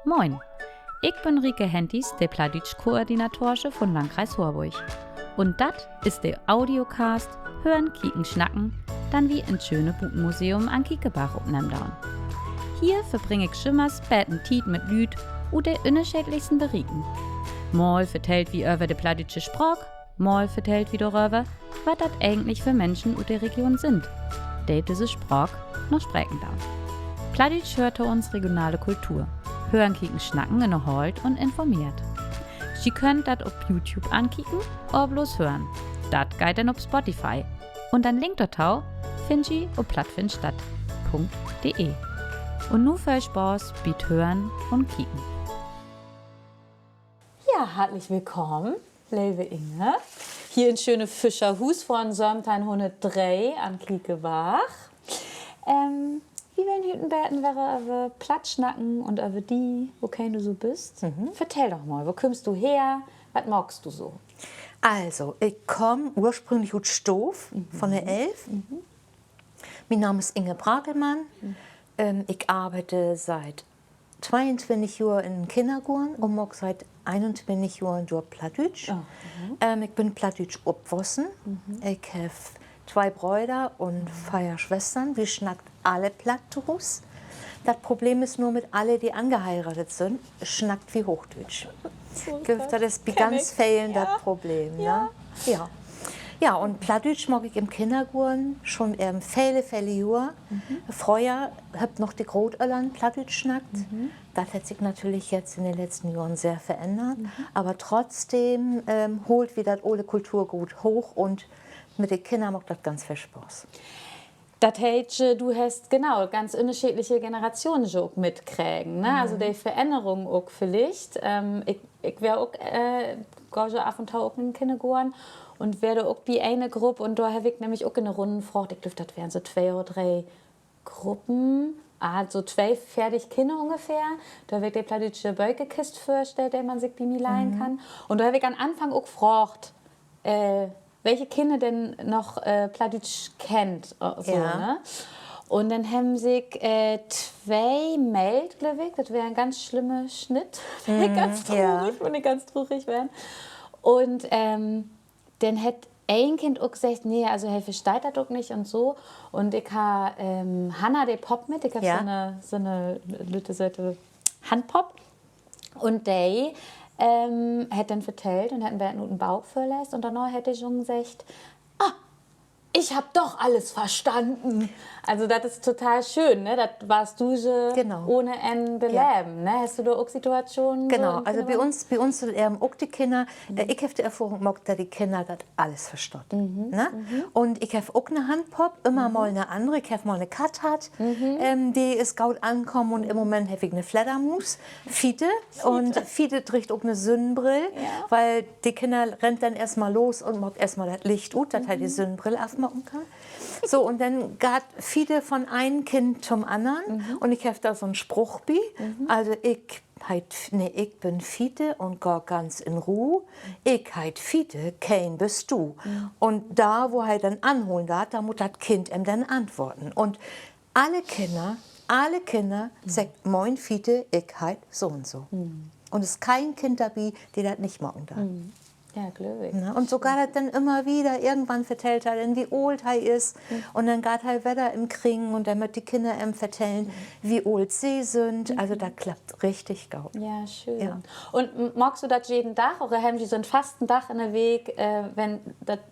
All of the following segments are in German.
Moin, ich bin Rike Hentis, der Plattdeutsch-Koordinatorin von Landkreis Horburg. Und das ist der Audiocast Hören, Kieken, Schnacken, dann wie ins schöne Buchmuseum an Kiekebach Down. Hier verbringe ich schimmers späten Tiet mit Lüd und der unterschiedlichsten Berichten. Mal vertellt wie über die plattdeutsche Sprach, mal vertellt wie darüber, was das eigentlich für Menschen und der Region sind, die diese Sprach noch sprechen darf. Plattdeutsch hört uns regionale Kultur. Hören, kicken, schnacken in der Halt und informiert. Sie könnt das auf YouTube ankicken oder bloß hören. Das geht dann auf Spotify. Und dann Link dorthin findet ihr auf plattfindstadt.de. Und nun viel Spaß mit Hören und Kicken. Ja, herzlich willkommen, liebe Inge. Hier in schöne Fischerhus von Somtein 103 an Kiekebach. Wie wollen Hütenberten wäre über Platschnacken und über die, wo du so bist? Vertell doch mal, wo kommst du her? Was magst du so? Also, ich komme ursprünglich aus Stof von der Elf. Mein Name ist Inge Bragelmann. Ich arbeite seit 22 Jahren in Kindergarten und mag seit 21 Jahren durch Plattdeutsch. Ich bin Plattdeutsch aufgewachsen. Ich habe 2 Brüder und 4 Schwestern. Wir schnackt alle Plattdeutsch. Das Problem ist nur mit alle, die angeheiratet sind, schnackt wie Hochdeutsch. Das ist bei ganz vielen das Problem. Ne? Ja. Ja, und Plattdeutsch mag ich im Kindergarten schon viele Jahre. Früher habt noch die Großeltern Plattdeutsch schnackt. Das hat sich natürlich jetzt in den letzten Jahren sehr verändert. Aber trotzdem holt wieder das alte Kulturgut hoch und mit den Kindern macht das ganz viel Spaß. Das heißt, du hast genau ganz unterschiedliche Generationen auch mitkriegen. Ne? Also die Veränderung auch vielleicht. Ich wäre auch gehe ab und zu auch in den Kindergarten und werde auch bei einer Gruppe und da habe ich nämlich auch in eine Runde gefragt. Ich glaube, das wären so 2 oder 3 Gruppen. So 2 fertig Kinder ungefähr. Da wird die plattdeutsche Beutekiste vorgestellt, die man sich bei mir leihen kann. Und da habe ich am Anfang auch gefragt, welche Kinder denn noch Plattdeutsch kennt. So, ne? Und dann haben sich 2 meldet, glaube ich. Das wäre ein ganz schlimmer Schnitt. Ganz traurig, wenn ich ganz traurig wäre. Und dann hat ein Kind auch gesagt, nee, also er versteht das auch nicht und so. Und ich habe Hanna, die Pop mit. Ich habe so eine Leute Handpop. Und die hat dann vertellt und hat einen Bauch verlässt und danach hätte ich schon gesagt, ich habe doch alles verstanden. Also das ist total schön, ne? Das warst du so ohne ein Beleben, ne? Hast du da auch Situationen? Genau, so also bei uns sind auch die Kinder, ich habe die Erfahrung gemacht, dass die Kinder das alles verstehen. Ne? Und ich habe auch eine Handpop, immer mal eine andere. Ich habe mal eine Kat, die ist gut angekommen und im Moment habe ich eine Fledermaus, Fiete. Und Fiete trägt auch eine Sonnenbrille, weil die Kinder rennt dann erstmal los und macht erstmal das Licht gut, dass halt die Sonnenbrille aufmachen kann. So, und dann geht Fiete von einem Kind zum anderen und ich habe da so einen Spruch bei. Also ich bin Fiete und gehe ganz in Ruhe. Ich heit Fiete, kein bist du. Und da, wo er dann anholen darf, da muss das Kind ihm dann antworten. Und alle Kinder sagen, moin Fiete, ich heit so und so. Und es ist kein Kind dabei, die das nicht machen darf. Ja, glücklich. Und sogar hat dann immer wieder, irgendwann vertellt er dann, wie alt er ist. Und dann geht er wieder im Kriegen und dann wird die Kinder ihm vertellen, wie alt sie sind. Also das klappt richtig gut. Ja, schön. Ja. Und magst du das jeden Tag oder haben Sie so einen fasten Tag in der Weg, wenn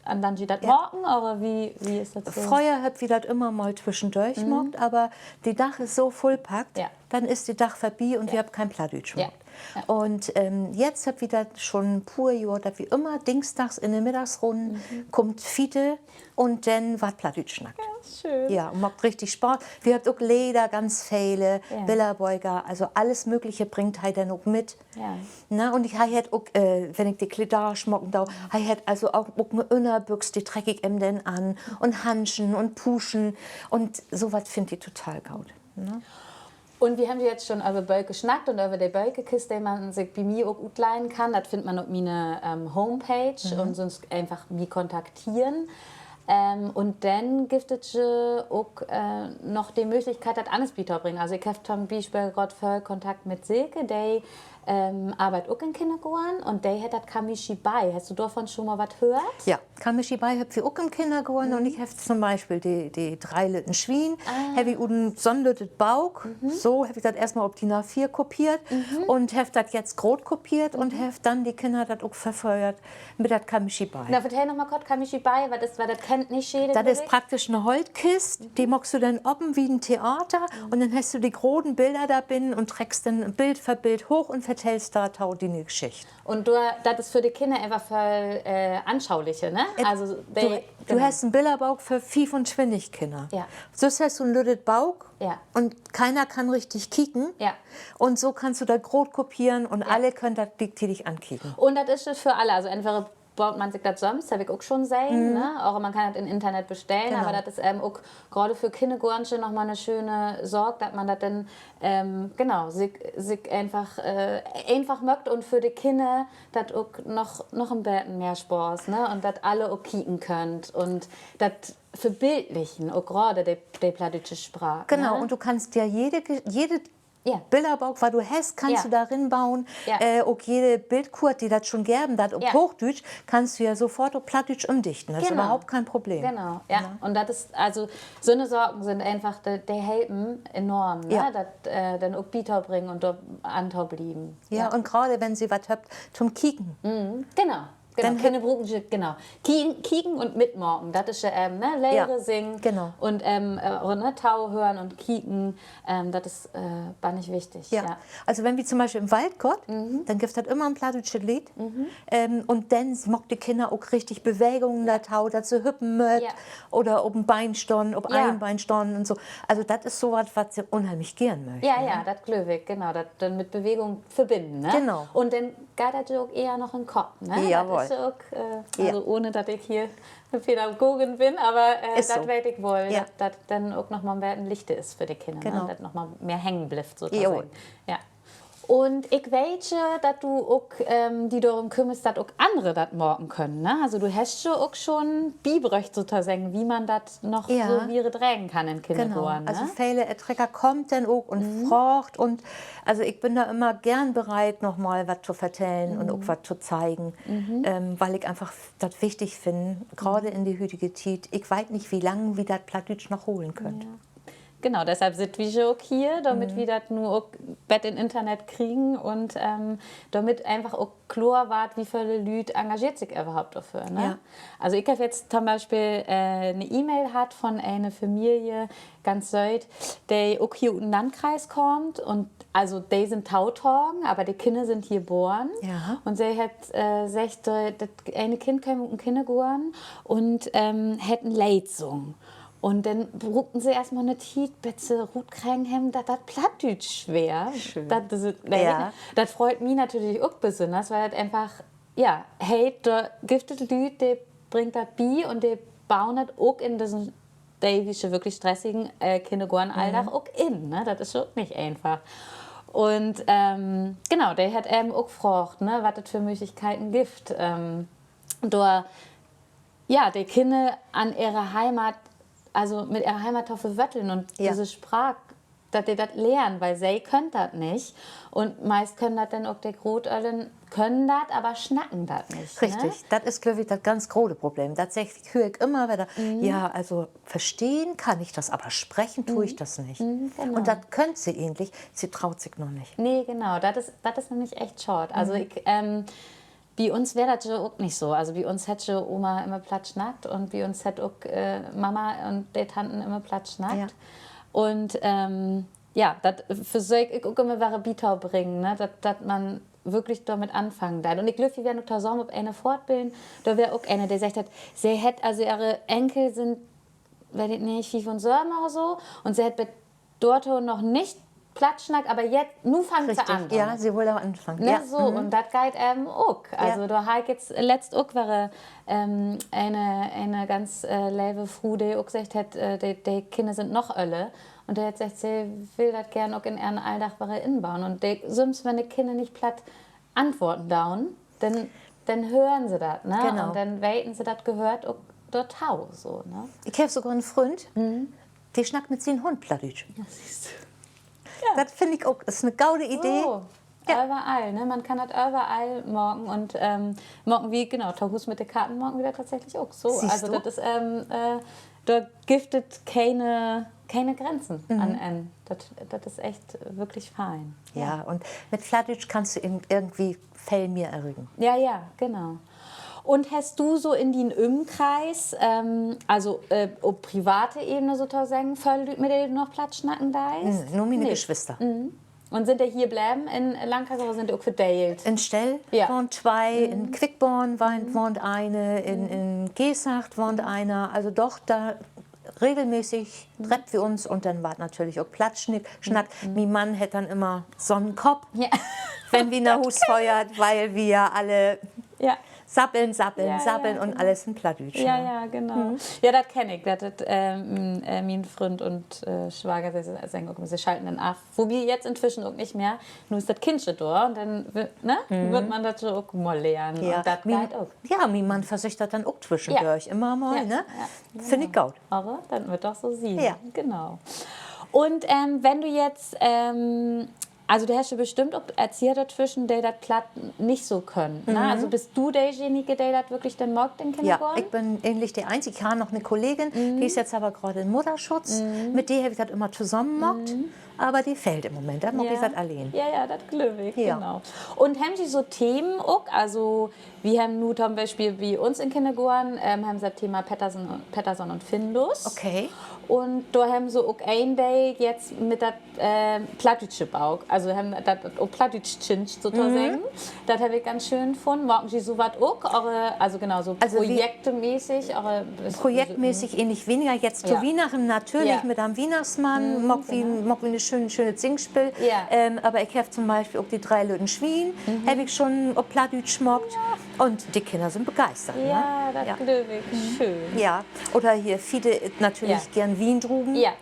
dann Sie das morgen? Oder wie ist das so? Früher hab ich das immer mal zwischendurch gemacht, aber die Dach ist so vollpackt, dann ist die Dach vorbei und wir haben kein Plattdeutsch gemacht. Und jetzt hab ich das schon pur Jahr, dass wir immer dienstags in der Mittagsrunde kommt Fiete und dann wird Plattdeutsch schnackt. Ja, schön. Ja, und macht richtig Spaß. Wir haben auch Leder, ganz viele, Billerbeuger, also alles Mögliche bringt er dann auch mit. Ja. Na, und ich habe auch, wenn ich die Kleider schmucken darf, ich habe also auch eine Unterbüchse, die trage ich ihm dann an und Hanschen und Puschen und sowas finde ich total gut. Ne? Und wir haben jetzt schon über Bölke geschnackt und über die Bölkekiste, die man sich bei mir auch gut leihen kann. Das findet man auf meiner Homepage und sonst einfach mich kontaktieren. Und dann gibt es auch noch die Möglichkeit, das alles bringen. Also ich habe zum Beispiel gerade voll Kontakt mit Silke, die arbeitet auch in Kindergarten und die hat das Kamishibai. Hast du davon schon mal was gehört? Ja, Kamishibai habe ich auch im Kindergarten und ich habe zum Beispiel die 3 Litten Schwein, habe ich einen Sonnenlitten Bauch, so habe ich das erstmal auf DIN A4 kopiert und habe das jetzt groß kopiert und habe dann die Kinder das auch verfeuert mit das Kamishibai. Na, erzähl noch mal kurz Kamishibai, was ist, weil das kennt nicht jeder. Das ist praktisch eine Holzkiste, die machst du dann oben wie ein Theater und dann hast du die großen Bilder da bin und trägst dann Bild für Bild hoch und vertellst da die Geschichte. Und das ist für die Kinder einfach voll anschauliche, ne? Also Du hast einen Bilderbauch für 25 Kinder. Ja. So hast du einen lüttet Bauch Ja. und keiner kann richtig kicken. Ja. Und so kannst du das groß kopieren und alle können das dich ankicken. Und das ist es für alle. Also entweder baut man sich das sonst, habe ich auch schon sehen, ne? Auch man kann das im Internet bestellen, Genau. aber das ist auch gerade für Kindergarten noch mal eine schöne Sorge, dass man das dann sich einfach mögt und für die Kinder das auch noch ein bisschen mehr Spaß, ne? Und das alle auch kicken könnt und das verbildlichen, auch gerade die plattdeutsche Sprache. Genau, ne? und du kannst ja jede Ja. Bilderbauch, was du hast, kannst Ja. du darin bauen. Ja. Auch jede Bildkur, die das schon geben, das auf Ja. Hochdeutsch, kannst du ja sofort auf Plattdeutsch umdichten. Das ist Genau. überhaupt kein Problem. Genau, ja. Und das ist, also, so eine Sorgen sind einfach, die helfen enorm, ne? Ja. Das dann auch Bieter bringen und dort Antau blieben. Ja, und gerade wenn sie was habt zum Kicken. Genau. Dann Keine Brücken, genau. Kieken und mitmorgen, das ist ja, ne, Lehre Ja, singen genau. und ne, Tau hören und kieken, das ist bannig wichtig. Ja. Ja. Also wenn wir zum Beispiel im Wald gehen, dann gibt es immer ein plattdeutsches Lied. Und dann mag die Kinder auch richtig Bewegungen da tau, dass sie hüppen mit Ja. oder auf dem Bein stehen, auf Ja. einem Bein stehen und so. Also das ist sowas, was sie unheimlich gern möchten. Ja, das Glöwig, genau, das dann mit Bewegung verbinden, ne? Genau. Und dann geht das auch eher noch in den Kopf, ne? Jawohl. Das ist auch, also ohne, dass ich hier eine Pädagogin bin, aber Ist das so. weiß ich wohl, Ja. dass das dann auch noch mal mehr ein Licht ist für die Kinder, Genau. ne? Dass noch mal mehr hängen bleibt, Jawohl. sozusagen. Ja. Und ich weiß, dass du auch, die darum kümmerst, dass auch andere das morgen können. Ne? Also du hast auch schon Bibrecht sozusagen, wie man das noch Ja. so viere tragen kann in Genau, Kindergarten. also Ne? viele Erträger kommt dann auch und fragt und also ich bin da immer gern bereit, noch mal was zu vertellen und auch was zu zeigen, weil ich einfach das wichtig finde, gerade in die heutige Zeit. Ich weiß nicht, wie lange wir das Plattdeutsch noch holen könnt. Genau, deshalb sind wir auch hier, damit wir das nur auch Bett im Internet kriegen und damit einfach auch klar wird, wie viele Leute engagiert sich überhaupt dafür. Ne? Ja. Also ich habe jetzt zum Beispiel eine E-Mail hat von einer Familie ganz Süd, die auch hier in den Landkreis kommt und also die sind Tautorgen, aber die Kinder sind hier geboren. Ja. Und sie hat gesagt, das eine Kind kam in den Kindergarten und hat ein Lied gesungen. Und dann brauchten sie erstmal eine Tiet, bitte Ruth kriegen haben, dass das Plattdeutsch schwer. Das freut mich natürlich auch besonders, weil das einfach, ja, hey, da gibt es Leute, die bringt das bei und die bauen das auch in diesen wirklich stressigen Kindergartenalltag auch in. Ne? Das ist auch nicht einfach. Und genau, der hat eben auch gefragt, ne, was es für Möglichkeiten gibt. Da, ja, die Kinder an ihrer Heimat, also mit ihrer Heimat zu verwötteln und diese Sprache, dass die das lernen, weil sie können das nicht. Und meist können das dann auch die Großeltern, können das, aber schnacken das nicht. Richtig, Ne? das ist, glaube ich, das ganz große Problem. Tatsächlich höre ich immer wieder, ja, also verstehen kann ich das, aber sprechen tue ich das nicht. Genau. Und das könnte sie ähnlich, sie traut sich noch nicht. Nee, genau, das ist nämlich echt short. Also bei uns wäre das auch nicht so. Also bei uns hätte Oma immer platt schnackt und bei uns hätte auch Mama und die Tanten immer platt schnackt. Ja. Und ja, das versuche ich auch immer wäre Bitau bringen, ne? Dass man wirklich damit anfangen darf. Und ich glaube, wir werden unter Sommer auf eine fortbilden. Da wäre auch eine, der sagt hat, sie hätte, also ihre Enkel sind, weiß ich nicht, 5 und 7 oder so. Und sie hat bei Dorto noch nicht Platschnack, aber jetzt, nun fangen sie an. Ja, sie will auch anfangen. Ne, Ja. so, und das geht auch. Also, da habe ich jetzt letzt auch wäre eine ganz liebe Frau, die auch gesagt hat, die Kinder sind noch ölle. Und der hat gesagt, sie will das gerne auch in ihren Alltag inbauen. Und sonst, wenn die Kinder nicht platt antworten dauern, dann hören sie das. Ne? Genau. Und dann weiten sie das gehört auch dort Hau, so, ne? Ich habe sogar einen Freund, der schnackt mit seinem Hund Plattdeutsch. Ja, siehst du. Das finde ich auch, das ist eine gaude Idee. So, überall, ne? Man kann das überall morgen und morgen wie, genau, Tauhus mit den Karten morgen wieder tatsächlich auch so. Siehst also du? das ist, da giftet keine Grenzen an N. Das ist echt wirklich fein. Ja, und mit Plattdeutsch kannst du irgendwie Fell mir erregen. Ja, genau. Und hast du so in den Umkreis, also auf private Ebene sozusagen, voll mit denen du noch Platz schnacken da ist? Nur meine Geschwister. Und sind die hier bleiben in Landkreis oder sind die auch verteilt? In Stell wohnt zwei, in Quickborn wohnt eine, in Gesacht wohnt einer. Also doch, da regelmäßig treffen wir uns und dann war natürlich auch Platschnick, Schnack. Mein Mann hat dann immer Sonnenkopf, wenn wir nach Hus feuert, weil wir alle sappeln und alles in Plattdeutsch. Ja, genau. Ja, das kenne ich. Das mein Freund und Schwager, sie schalten dann ab. Wo wir jetzt inzwischen auch nicht mehr. Nur ist das Kindchen da und dann wird man das schon auch mal lernen. Ja, und das geht auch. Ja, mein Mann versichert dann auch zwischendurch immer mal. Ne? Finde ich gut. Aber dann wird doch so sie. Ja. Genau. Und wenn du jetzt... also du hast ja bestimmt auch Erzieher dazwischen, die das platt nicht so können. Ne? Also bist du derjenige, der das wirklich dann mag, den Kindergarten? Ja, ich bin ähnlich der Einzige. Ich habe noch eine Kollegin, die ist jetzt aber gerade in Mutterschutz. Mit der habe ich das immer zusammen gemacht. Aber die fehlt im Moment, da mag ich das allein. Ja, das glaube ich, Ja. genau. Und haben Sie so Themen auch? Also wir haben nur zum Beispiel wie uns in Kindergarten, haben sie das Thema Petterson und Findus. Okay. Und da haben sie auch ein Day jetzt mit der Plattdeutsche Bauch, also haben das auch Plattdeutsch sozusagen. Das habe ich ganz schön gefunden. Machen Sie sowas auch? Also genau, so Also projektemäßig? Projektmäßig ähnlich weniger. Jetzt zu Weihnachten natürlich mit einem Weihnachtsmann, mag wie ein schönes Singspiel. Ja. Aber ich habe zum Beispiel auch die 3 Lütten Schwien, habe ich schon auf Plattdeutsch gemacht. Und die Kinder sind begeistert. Ja, das glaube ich. Schön. Ja, oder hier viele natürlich gern Wiendruben. Ja.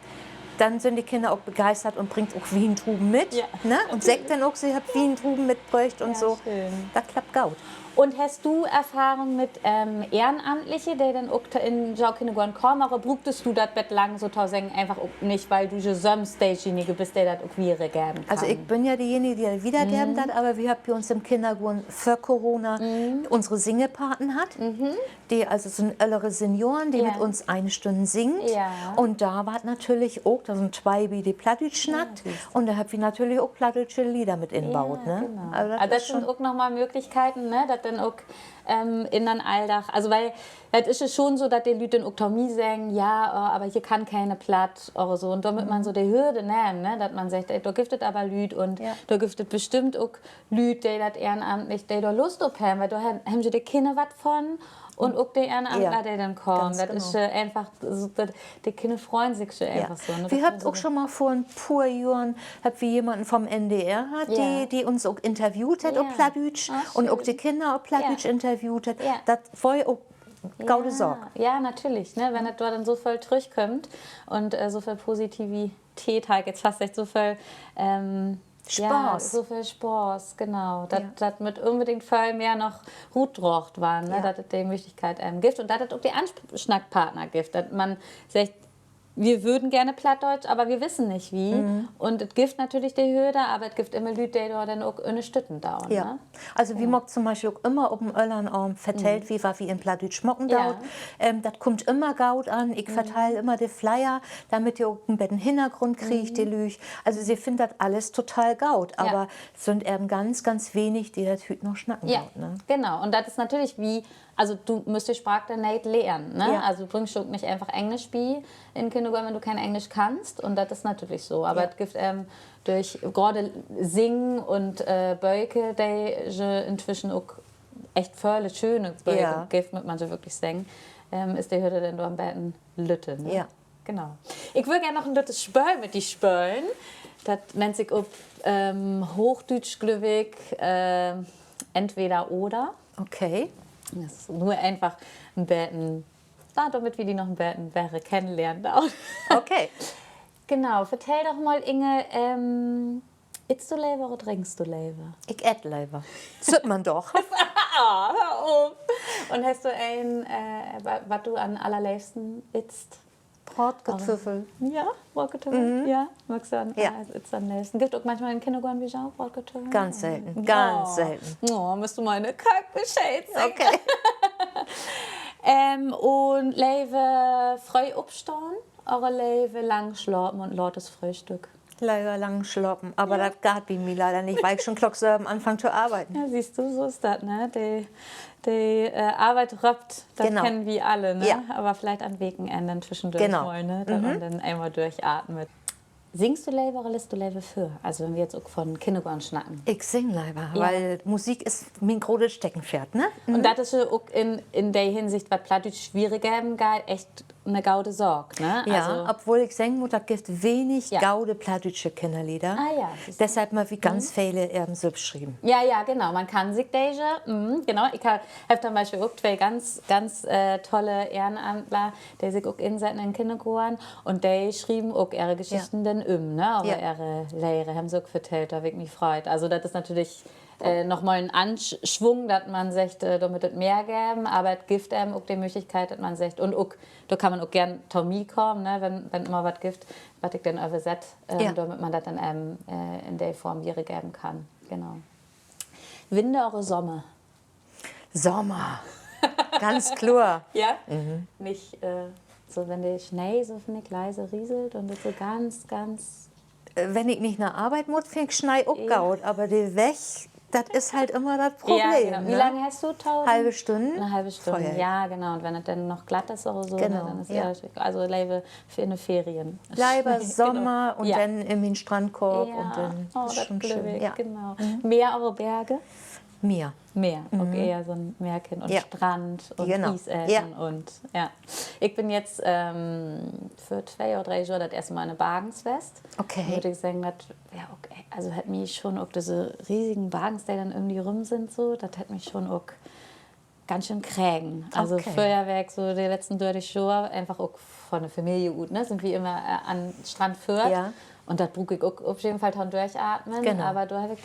Dann sind die Kinder auch begeistert und bringt auch Wiendruben mit. Ja. Ne? Und sagt dann auch, sie hat Wiendruben mitgebracht und so. Schön. Das klappt gut. Und hast du Erfahrung mit Ehrenamtlichen, die dann auch in Kindergarten kommen, aber brauchtest du das lang sozusagen einfach auch nicht, weil du sonst derjenige bist, der das auch wieder geben kann? Also ich bin ja diejenige, die das wiedergeben hat, aber wir haben bei uns im Kindergarten für Corona unsere Singepaten hat, die also sind ältere Senioren, die mit uns 1 Stunde singt. Ja. Und da war natürlich auch, da sind 2, die Plattdeutsch schnackt und da haben wir natürlich auch plattdeutsche Lieder mit inbaut. Ja, ne? genau. Also Also das ist sind auch nochmal Möglichkeiten, ne? Das dann auch in den Alltag, also weil das ist es schon so, dass die Leute in Oktomie sagen, ja, aber hier kann keine Platt oder so und damit man so die Hürde nehmen, ne? Dass man sagt, ey, da gibt es aber Leute und da gibt es bestimmt auch Leute, die das ehrenamtlich, die da Lust auf haben, weil da haben sie die Kinder was von. Und auch die Ehrenamtler, die dann kommen. Das ist einfach, so, die Kinder freuen sich schon einfach so. Ne? Wir hatten auch schon mal vor ein paar Jahren, habt wir jemanden vom NDR, die uns auch interviewt hat, auf Plattdeutsch. Und auch die Kinder auf Plattdeutsch interviewt hat. Das war ja auch gaude Sorge. Ja, natürlich. Ne? Wenn es da dann so viel zurückkommt und so viel Positivität, halt jetzt fast echt so viel... Spaß. Ja, so viel Spaß, genau. Das mit unbedingt viel mehr noch Rutrocht waren, ne? Dass es die Möglichkeit gibt und dass es auch die Anschnackpartner gibt. Dass man sagt, wir würden gerne Plattdeutsch, aber wir wissen nicht wie. Und es gibt natürlich die Hürde, aber es gibt immer Leute, die da dann auch unterstützen dauern. Ja. Ne? Also wir mag zum Beispiel auch immer auf dem Öllernarm verteilt, wie in Plattdeutsch schmocken dauert. Das kommt immer gaut an. Ich verteile immer die Flyer, damit ihr auch einen betten Hintergrund kriegt, die Lüch. Also sie finden das alles total gaut, aber es sind eben ganz, ganz wenig, die das Hüt noch schnacken. Ja, gaut, ne? genau. Und das ist natürlich wie, also du musst die Sprache dann nicht lernen. Ne? Ja. Also du bringst du nicht einfach Englisch bei in Kindergarten, wenn du kein Englisch kannst. Und das ist natürlich so. Aber es gibt durch gerade Singen und Böcke, die inzwischen auch echt völlig schöne Böcke gibt, mit man so wirklich singen, ist die Hürde dann nur am besten Lütte. Ne? Ja. Genau. Ich würde gerne noch ein Lüttes Spöll mit die Spöllen. Das nennt sich auf Hochdeutsch, glücklich, entweder oder. Okay. Das ist nur einfach ein Betten, damit wir die noch ein Betten wäre kennenlernen. Okay. Genau, vertell doch mal, Inge, isst du Leber oder trinkst du Leber? Ich ät lieber. Sieht man doch. Ah, hör auf. Und hast du was du an allerliebsten isst? Bratkartoffel. Ja, Bratkartoffeln? Ja, magst du an Ja. ist am nächsten. Gibt auch manchmal in Kindergarten wie auch Bratkartoffeln? Ganz selten, ganz selten. Oh, müsst du mal eine Kackbescheid sagen. Okay. Und lebe frei aufstehen, oder lebe lang schlafen und lautes Frühstück? Leider lang schlafen, aber das geht bei mir leider nicht, weil ich schon Glockserben anfange zu arbeiten. Ja, siehst du, so ist das, ne? Die Arbeit robbt, das Genau. kennen wir alle, ne? Ja. Aber vielleicht an Wegenenden zwischendurch Genau. mal, ne? Dass man dann einmal durchatmet. Singst du lieber oder lässt du lieber für? Also wenn wir jetzt auch von Kindergarten schnacken. Ich sing leider, Ja. weil Musik ist mein großes Steckenpferd, ne? Und das ist ja auch in der Hinsicht, was Plattdeutsch schwierig haben geht, echt eine gaude Sorge, ne? Ja, Also, obwohl ich sagen muss, es gibt wenig Ja. gaude plattdeutsche Kinderlieder. Ah ja, siehst du. Deshalb mal wie ganz viele so beschrieben. ja, genau, man kann sich diese, genau, ich habe zum Beispiel auch zwei ganz tolle Ehrenamtler, die sich auch insetzen in Kindergarten und die schrieben auch ihre Geschichten dann ne, aber Ja. ihre Lehre haben sie auch vertellt, da habe ich mich freut. Also das ist natürlich nochmal ein Anschwung, dass man sagt, damit es mehr geben, aber es gibt einem auch die Möglichkeit, dass man sagt, und auch, da kann man auch gern Tommy kommen, ne, wenn immer was gibt, was ich dann übersetze, Ja. damit man das dann in der Form wieder geben kann. Genau. Winter oder Sommer? Sommer. Ganz klar. Ja? Nicht so, wenn der Schnee so finde ich leise rieselt und das so ganz. Wenn ich nicht nach Arbeit muss, finde ich Schnee auch gaut, aber der Weg, das ist halt immer das Problem. Ja, genau. Wie ne? lange hast du Tauben? Halbe Stunde. Eine halbe Stunde, Vorher. ja, genau. Und wenn es dann noch glatt ist oder so, ne, Genau, dann ist ja. also lebe für eine Ferien. Leider Sommer und Ja. dann in den Strandkorb Ja, und dann oh, ist das schon Glück, schön. Ja. genau. Meer oder Berge? Meer. Meer, okay, eher so ein Meerkind und Ja. Strand und Genau. Eis Ja. und ja. Ich bin jetzt für 2 oder 3 Jahre das erste Mal in Bagenswest. Okay. Würde ich sagen, das ja, okay. Also hat mich schon auch diese riesigen Wagens, die dann irgendwie rum sind, so, das hat mich schon auch ganz schön krägen. Also Okay. Feuerwerk, so die letzten 30 Jahre, einfach auch von der Familie gut, ne? Sind wir immer an den Strand führt. Ja. Und das brauche ich auch auf jeden Fall dann durchatmen. Genau. Aber da habe ich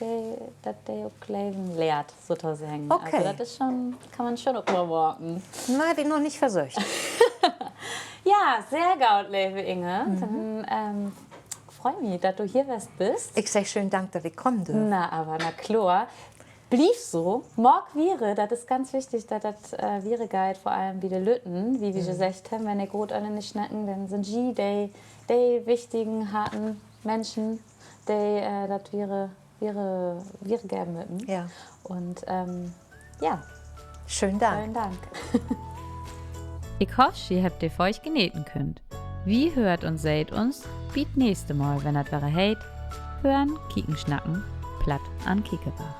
das auch Leben lehrt, sozusagen. Okay. Also das ist schon, kann man schon auch mal walken. Na, habe ich noch nicht versucht. Ja, sehr gut, liebe Inge. Dann freue mich, dass du hier bist. Ich sage schönen Dank, dass ich kommen durfte. Na, aber na klar. Blieb so. Morg Viere, das ist ganz wichtig, dass das Viere geht, vor allem wie die Lütten, wie wir gesagt haben, wenn die gut alle nicht schnacken, dann sind die wichtigen, harten Menschen, die das Viere geben müssen. Ja. Und ja, Schönen Dank. vielen Dank. Ich hoffe, ihr habt ihr für euch genähten könnt. Wie hört und seht uns, biet nächste Mal, wenn das wäre Hate, hören, kicken, schnacken, platt an Kiekebach.